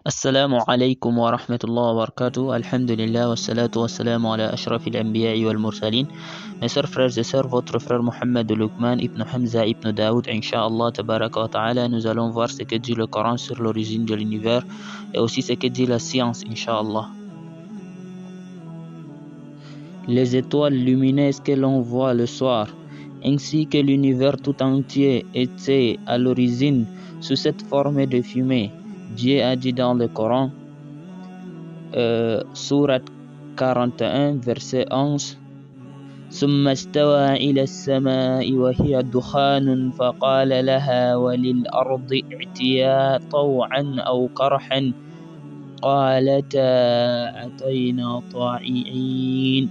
السلام عليكم ورحمة الله وبركاته. Alhamdulillah wa salatu wa salam ala ashrafil anbiya'i wal mursalin. Mes chers frères et sœurs, votre frère Mohammed Lukman ibn Hamza ibn Daoud, Inch'Allah, tabaraka wa ta'ala, nous allons voir ce que dit le Coran sur l'origine de l'univers et aussi ce que dit la science, Inch'Allah. Les étoiles lumineuses que l'on voit le soir, ainsi que l'univers tout entier était à l'origine sous cette forme de fumée. Dieu a dit dans le Coran, sourate 41, verset 11, ثم استوى إلى السماء وهي دخان فقال لها وللأرض ائتيا طوعا أو كرحا قالتا أتينا طائعين.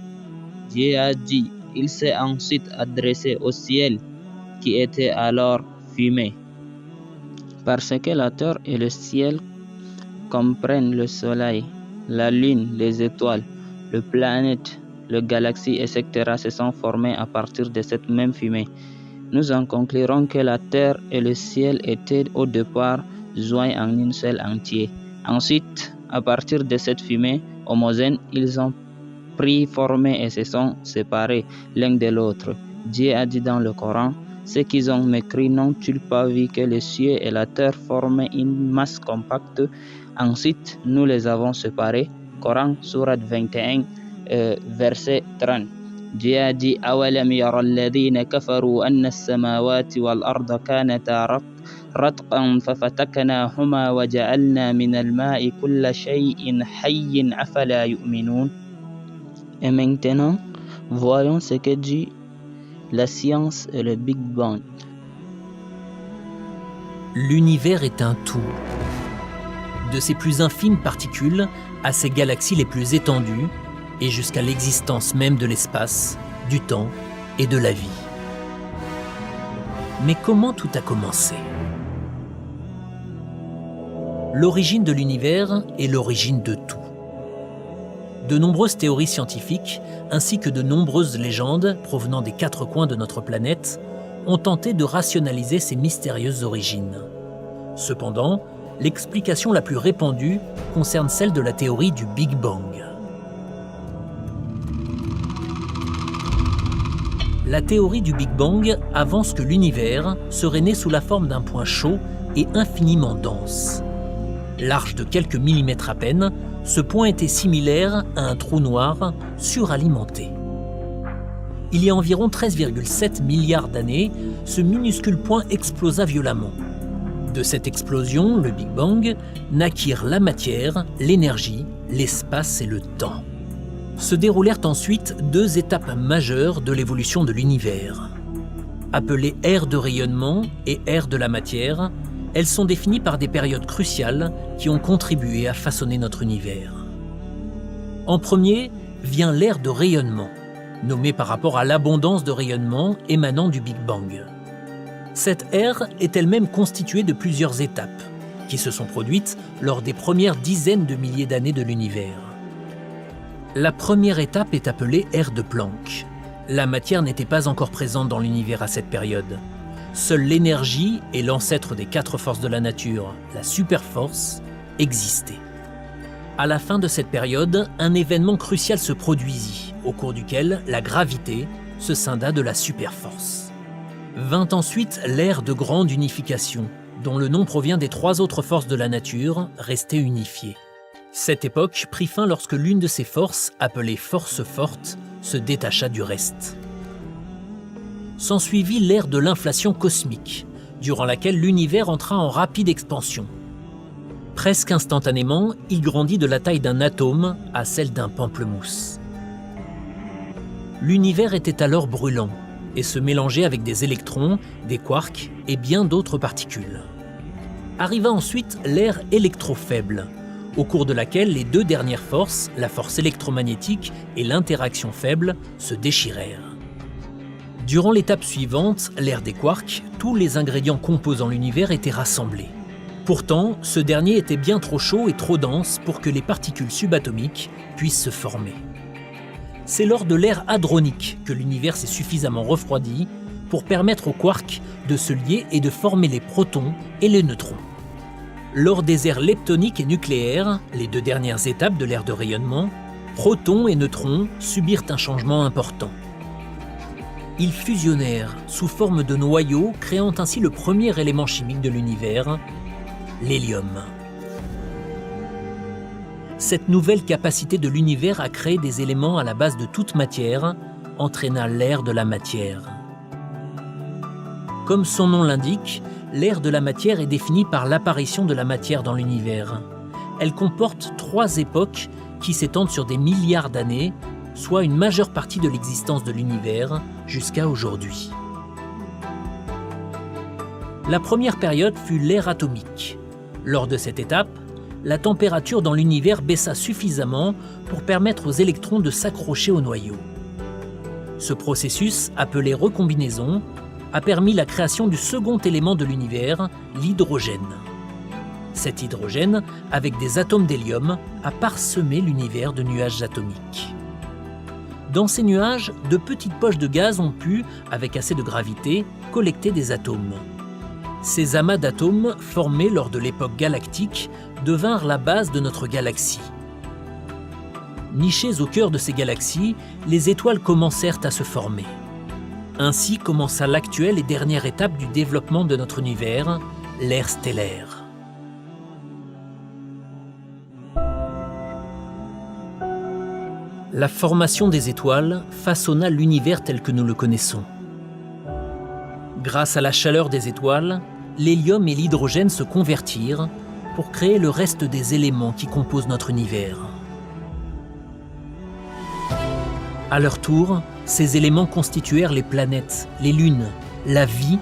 Dieu a dit, il s'est ensuite adressé au ciel qui était alors fumé. Parce que la terre et le ciel comprennent le soleil, la lune, les étoiles, les planètes, les galaxies, etc. se sont formés à partir de cette même fumée. Nous en conclurons que la terre et le ciel étaient au départ joints en une seule entier. Ensuite, à partir de cette fumée homogène, ils ont pris forme et se sont séparés l'un de l'autre. Dieu a dit dans le Coran, ceux qui ont mécrit n'ont-ils pas vu que les cieux et la terre formaient une masse compacte? Ensuite, nous les avons séparés. Coran, sourate 21, verset 30. Dieu a dit, أَوَلَمْ يَرَ الَّذِينَ كَفَرُوا أَنَّ السَّمَاوَاتِ وَالْأَرْضَ كَانَتَا رَتْقًا فَفَتَقْنَاهُمَا وَجَعَلْنَا مِنَ الْمَاءِ كُلَّ شَيْءٍ حَيٍّ أَفَلَا يُؤْمِنُونَ. Et maintenant, voyons ce que dit la science et le Big Bang. L'univers est un tout. De ses plus infimes particules à ses galaxies les plus étendues et jusqu'à l'existence même de l'espace, du temps et de la vie. Mais comment tout a commencé? L'origine de l'univers est l'origine de tout. De nombreuses théories scientifiques, ainsi que de nombreuses légendes provenant des quatre coins de notre planète, ont tenté de rationaliser ces mystérieuses origines. Cependant, l'explication la plus répandue concerne celle de la théorie du Big Bang. La théorie du Big Bang avance que l'univers serait né sous la forme d'un point chaud et infiniment dense. Large de quelques millimètres à peine, ce point était similaire à un trou noir suralimenté. Il y a environ 13,7 milliards d'années, ce minuscule point explosa violemment. De cette explosion, le Big Bang, naquirent la matière, l'énergie, l'espace et le temps. Se déroulèrent ensuite deux étapes majeures de l'évolution de l'univers. Appelées ères de rayonnement et ères de la matière, elles sont définies par des périodes cruciales qui ont contribué à façonner notre univers. En premier vient l'ère de rayonnement, nommée par rapport à l'abondance de rayonnement émanant du Big Bang. Cette ère est elle-même constituée de plusieurs étapes, qui se sont produites lors des premières dizaines de milliers d'années de l'univers. La première étape est appelée ère de Planck. La matière n'était pas encore présente dans l'univers à cette période. Seule l'énergie et l'ancêtre des quatre forces de la nature, la superforce, existaient. À la fin de cette période, un événement crucial se produisit, au cours duquel la gravité se scinda de la superforce. Vint ensuite l'ère de grande unification, dont le nom provient des trois autres forces de la nature restées unifiées. Cette époque prit fin lorsque l'une de ces forces, appelée force forte, se détacha du reste. S'ensuivit l'ère de l'inflation cosmique, durant laquelle l'univers entra en rapide expansion. Presque instantanément, il grandit de la taille d'un atome à celle d'un pamplemousse. L'univers était alors brûlant et se mélangeait avec des électrons, des quarks et bien d'autres particules. Arriva ensuite l'ère électrofaible, au cours de laquelle les deux dernières forces, la force électromagnétique et l'interaction faible, se déchirèrent. Durant l'étape suivante, l'ère des quarks, tous les ingrédients composant l'univers étaient rassemblés. Pourtant, ce dernier était bien trop chaud et trop dense pour que les particules subatomiques puissent se former. C'est lors de l'ère hadronique que l'univers s'est suffisamment refroidi pour permettre aux quarks de se lier et de former les protons et les neutrons. Lors des ères leptonique et nucléaire, les deux dernières étapes de l'ère de rayonnement, protons et neutrons subirent un changement important. Ils fusionnèrent sous forme de noyaux, créant ainsi le premier élément chimique de l'univers, l'hélium. Cette nouvelle capacité de l'univers à créer des éléments à la base de toute matière entraîna l'ère de la matière. Comme son nom l'indique, l'ère de la matière est définie par l'apparition de la matière dans l'univers. Elle comporte 3 époques qui s'étendent sur des milliards d'années, soit une majeure partie de l'existence de l'univers jusqu'à aujourd'hui. La première période fut l'ère atomique. Lors de cette étape, la température dans l'univers baissa suffisamment pour permettre aux électrons de s'accrocher au noyau. Ce processus, appelé recombinaison, a permis la création du second élément de l'univers, l'hydrogène. Cet hydrogène, avec des atomes d'hélium, a parsemé l'univers de nuages atomiques. Dans ces nuages, de petites poches de gaz ont pu, avec assez de gravité, collecter des atomes. Ces amas d'atomes, formés lors de l'époque galactique, devinrent la base de notre galaxie. Nichées au cœur de ces galaxies, les étoiles commencèrent à se former. Ainsi commença l'actuelle et dernière étape du développement de notre univers, l'ère stellaire. La formation des étoiles façonna l'univers tel que nous le connaissons. Grâce à la chaleur des étoiles, l'hélium et l'hydrogène se convertirent pour créer le reste des éléments qui composent notre univers. À leur tour, ces éléments constituèrent les planètes, les lunes, la vie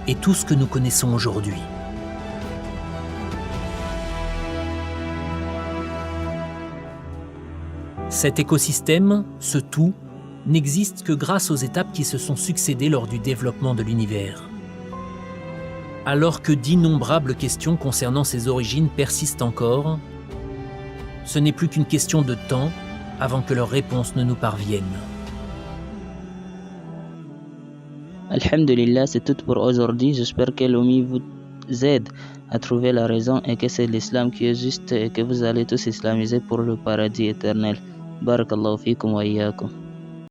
et tout ce que nous connaissons aujourd'hui. Cet écosystème, ce tout, n'existe que grâce aux étapes qui se sont succédées lors du développement de l'univers. Alors que d'innombrables questions concernant ses origines persistent encore, ce n'est plus qu'une question de temps avant que leurs réponses ne nous parviennent. Alhamdulillah, c'est tout pour aujourd'hui. J'espère que l'OMI vous aide à trouver la raison et que c'est l'islam qui est juste et que vous allez tous islamiser pour le paradis éternel. Barakallahu fikum wa iyyakum.